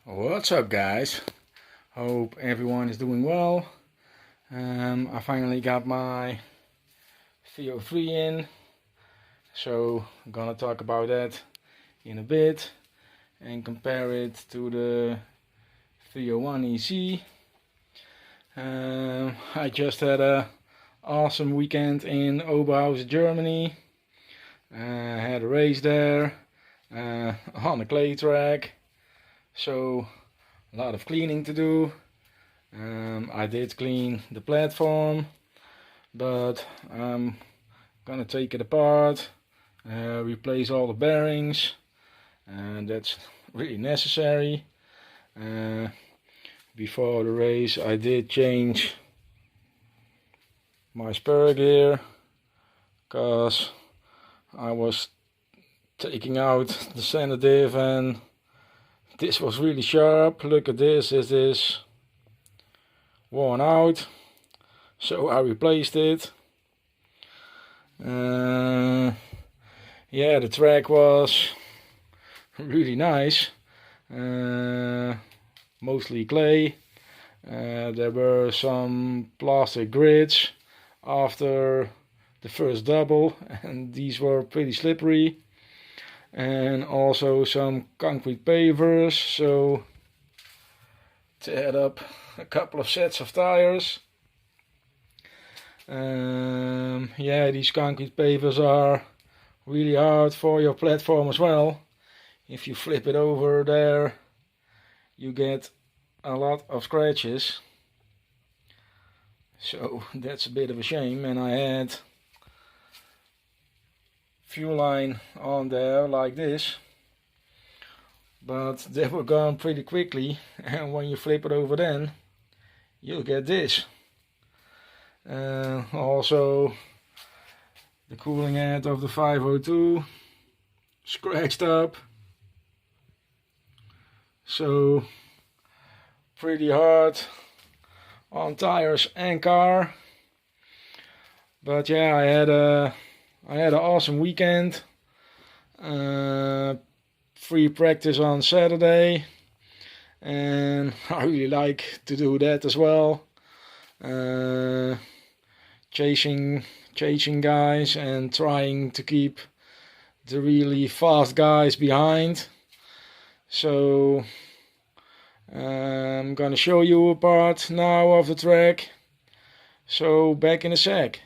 What's up, guys? Hope everyone is doing well. I finally got my K303 in, so I'm gonna talk about that in a bit and compare it to the K301EC. I just had a awesome weekend in Oberhausen, Germany. Had a race there on a clay track. So a lot of cleaning to do. I did clean the platform, but I'm gonna take it apart, replace all the bearings, and that's really necessary. Before the race I did change my spur gear, because I was taking out the sedative and this was really sharp. Look at this, it is worn out, so I replaced it. Yeah, the track was really nice, mostly clay. There were some plastic grids after the first double, and these were pretty slippery. And also some concrete pavers, so to add up a couple of sets of tires. Yeah, these concrete pavers are really hard for your platform as well. If you flip it over there, you get a lot of scratches, so that's a bit of a shame. And I had fuel line on there like this, but they were gone pretty quickly, and when you flip it over then you'll get this. Also the cooling head of the 502 scratched up, so pretty hard on tires and car. But yeah, I had an awesome weekend. Free practice on Saturday, and I really like to do that as well. Chasing guys and trying to keep the really fast guys behind. So I'm gonna show you a part now of the track. So back in a sec.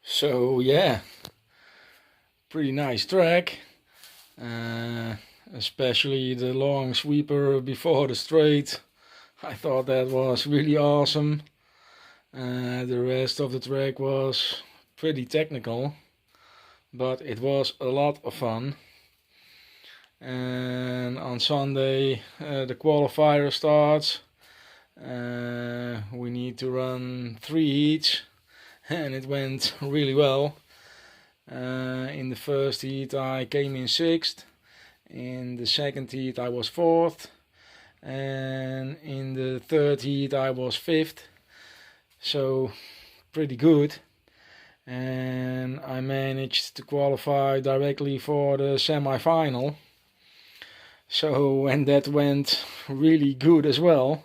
So yeah, pretty nice track, especially the long sweeper before the straight. I thought that was really awesome. The rest of the track was pretty technical, but it was a lot of fun. And on Sunday the qualifier starts. We need need to run 3 heats, and it went really well. In the first heat I came in 6th, in the second heat I was 4th, and in the third heat I was 5th, so pretty good. And I managed to qualify directly for the semi-final, so, and that went really good as well.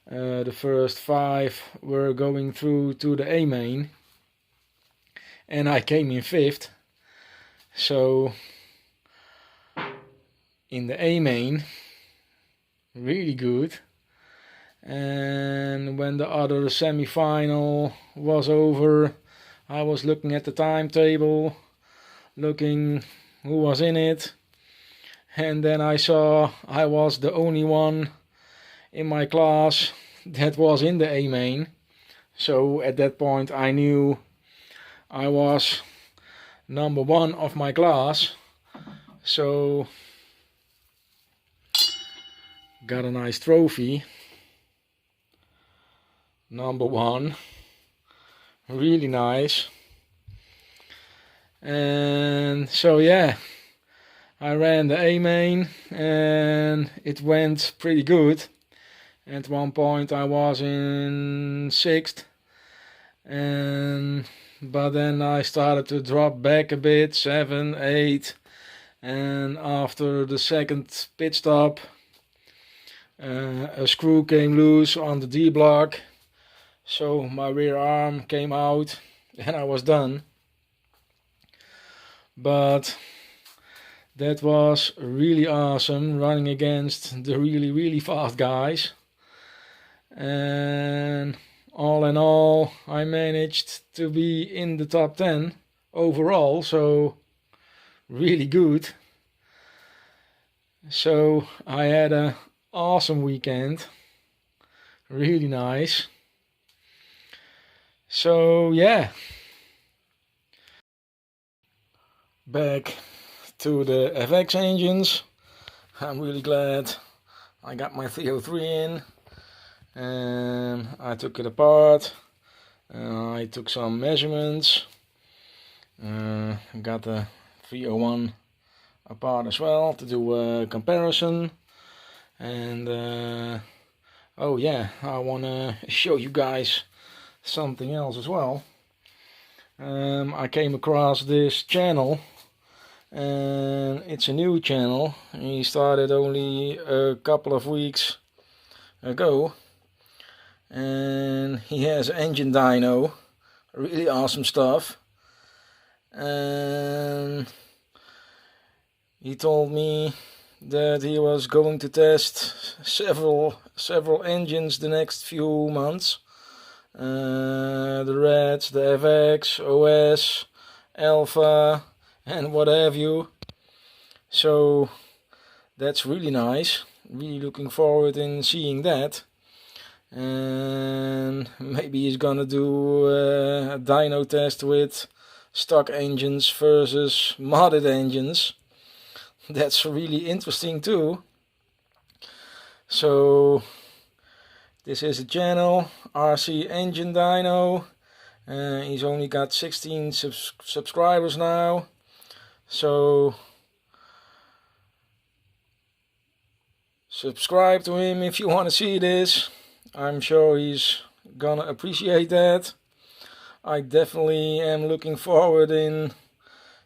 The first 5 were going through to the A main, and I came in 5th. So in the A main, really good. And when the other semi-final was over, I was looking at the timetable, looking who was in it, and then I saw I was the only one in my class that was in the A main. So at that point I knew I was number 1 of my class. So got a nice trophy, number 1, really nice. And so yeah, I ran the A main and it went pretty good. At one point I was in 6th, but then I started to drop back a bit, 7, 8, and after the second pit stop a screw came loose on the D block, so my rear arm came out and I was done. But that was really awesome, running against the really fast guys. And all in all, I managed to be in the top 10 overall, so really good. So I had an awesome weekend, really nice. So yeah, back to the FX engines. I'm really glad I got my 303 in. And I took it apart, I took some measurements, got the 301 apart as well to do a comparison. And oh yeah, I want to show you guys something else as well. I came across this channel, and it's a new channel. He started only a couple of weeks ago. And he has engine dyno, really awesome stuff. And he told me that he was going to test several engines the next few months. The Reds, the FX, OS, Alpha, and what have you. So that's really nice. Really looking forward in seeing that. And maybe he's gonna do a dyno test with stock engines versus modded engines. That's really interesting too. So this is a channel, RC Engine Dyno. He's only got 16 subscribers now. So subscribe to him if you want to see this. I'm sure he's gonna appreciate that. I definitely am looking forward in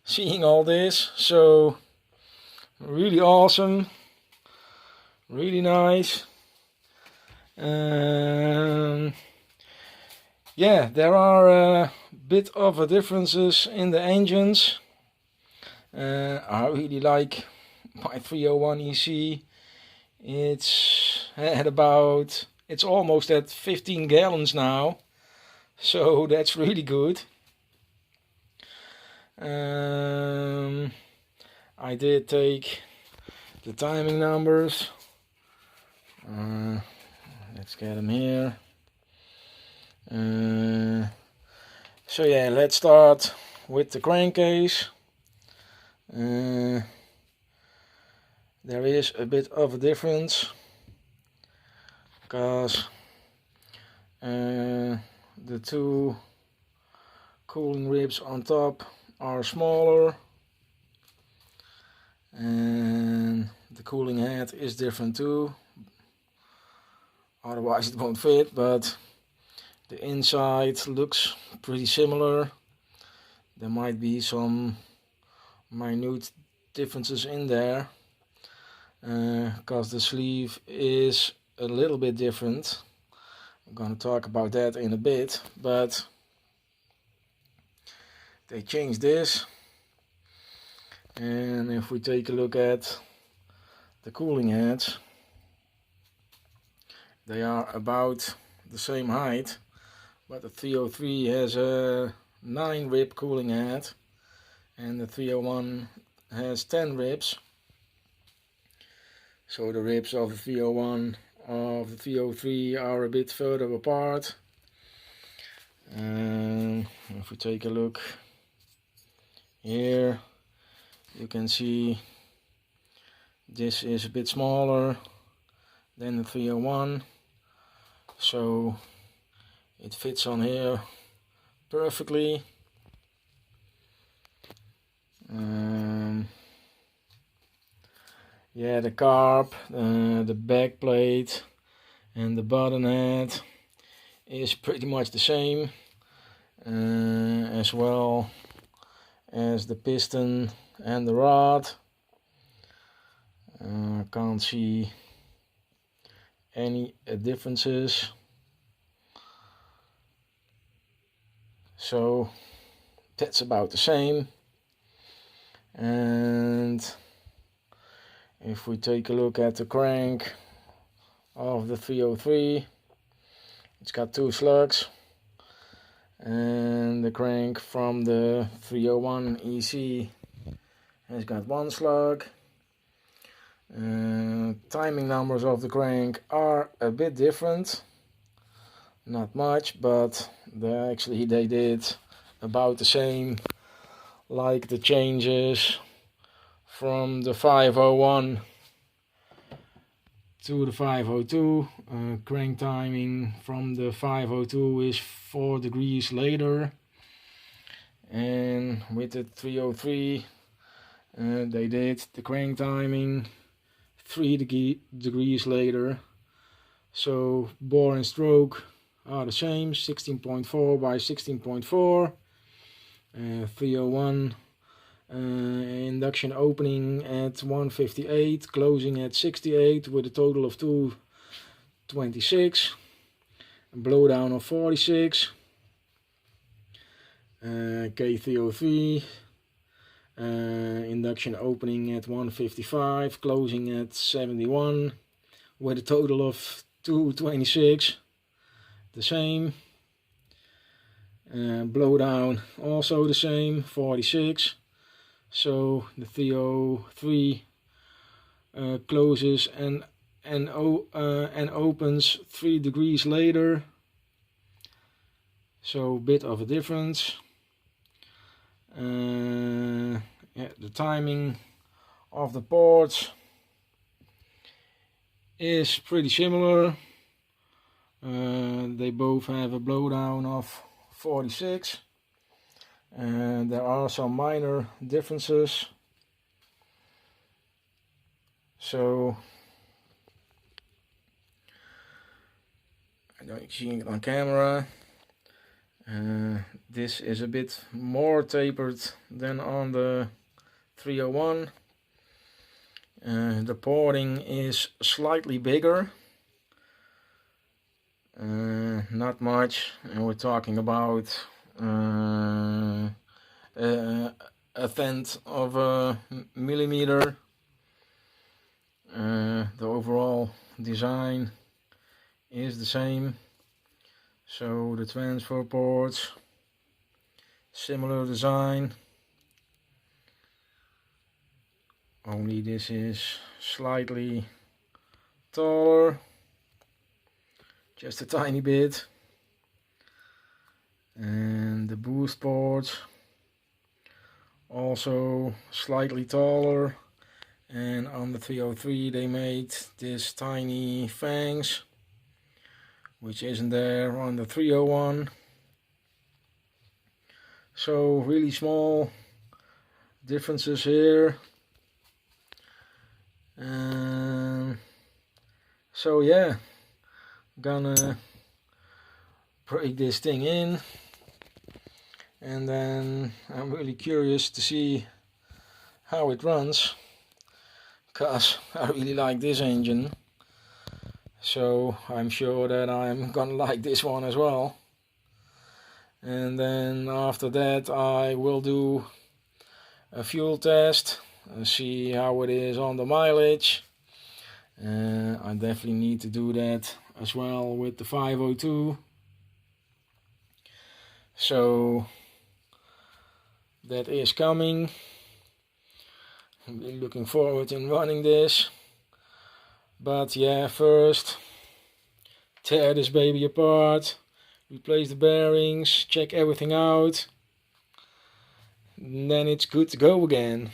seeing all this. So really awesome, really nice. Yeah, there are a bit of differences in the engines. I really like my 301EC. It's almost at 15 gallons now, so that's really good. I did take the timing numbers. Let's get them here. So yeah, let's start with the crankcase. There is a bit of a difference, because the two cooling ribs on top are smaller, and the cooling head is different too, otherwise it won't fit, but the inside looks pretty similar. There might be some minute differences in there, because the sleeve is a little bit different. I'm gonna talk about that in a bit, but they changed this. And if we take a look at the cooling heads, they are about the same height, but the 303 has a 9 rib cooling head and the 301 has 10 ribs. So the ribs of the 301 of the 303 are a bit further apart. And if we take a look here, you can see this is a bit smaller than the 301, so it fits on here perfectly. Yeah, the carb, the back plate and the button head is pretty much the same, as well as the piston and the rod. Can't see any differences, so that's about the same. And if we take a look at the crank of the 303, it's got 2 slugs, and the crank from the 301EC has got 1 slug. Timing numbers of the crank are a bit different, not much, but they did about the same, like the changes from the 501 to the 502. Crank timing from the 502 is 4 degrees later, and with the 303 they did the crank timing 3 degrees later. So bore and stroke are the same, 16.4 by 16.4. 301 induction opening at 158, closing at 68 with a total of 226, blowdown of 46. K303 induction opening at 155, closing at 71 with a total of 226, the same. Blowdown also the same, 46. So the 303 closes and opens 3 degrees later, so a bit of a difference. Yeah, the timing of the ports is pretty similar. They both have a blowdown of 46, and there are some minor differences. So I don't see it on camera. This is a bit more tapered than on the 301. The porting is slightly bigger, not much, and we're talking about a tenth of a millimeter. The overall design is the same, so the transfer ports, similar design, only this is slightly taller, just a tiny bit. And the boost ports also slightly taller, and on the 303 they made this tiny fangs, which isn't there on the 301. So really small differences here. So yeah, gonna break this thing in, and then I'm really curious to see how it runs, because I really like this engine, so I'm sure that I'm gonna like this one as well. And then after that I will do a fuel test and see how it is on the mileage. I definitely need to do that as well with the 502. So that is coming. I'm really looking forward in running this. But yeah, first tear this baby apart, replace the bearings, check everything out, and then it's good to go again.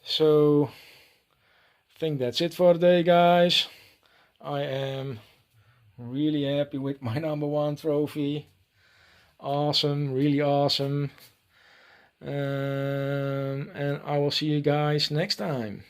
So I think that's it for today, guys. I am really happy with my #1 trophy. Awesome, really awesome. And I will see you guys next time.